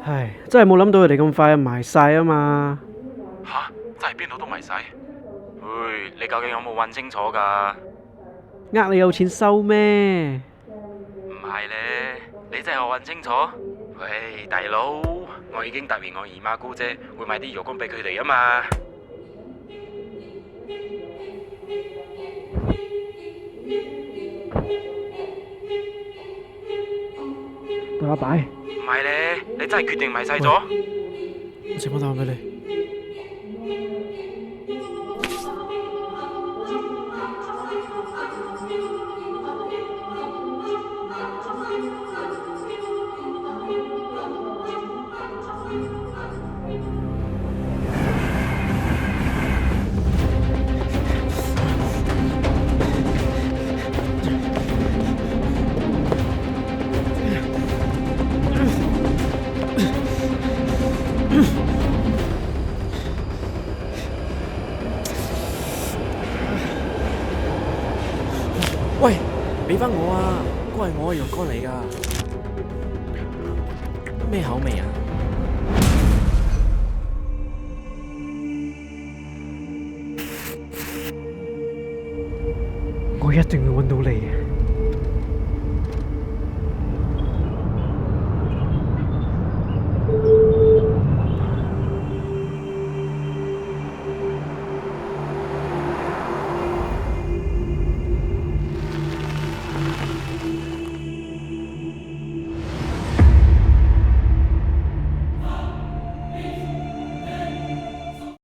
唉，真係冇諗到佢哋咁快埋晒啊嘛！吓，真係邊度都迷晒？喂，你究竟有冇問清楚㗎？呃你有錢收咩？唔係咧，你真係有問清楚？喂，大佬，我已經答應我姨媽姑姐會買啲肉乾俾佢哋啊嘛。對阿擺，唔係咧，你真係決定買晒咗？我借翻打俾你。喂，俾翻我啊！嗰係我嘅肉乾嚟噶，咩口味啊？我一定要揾到你。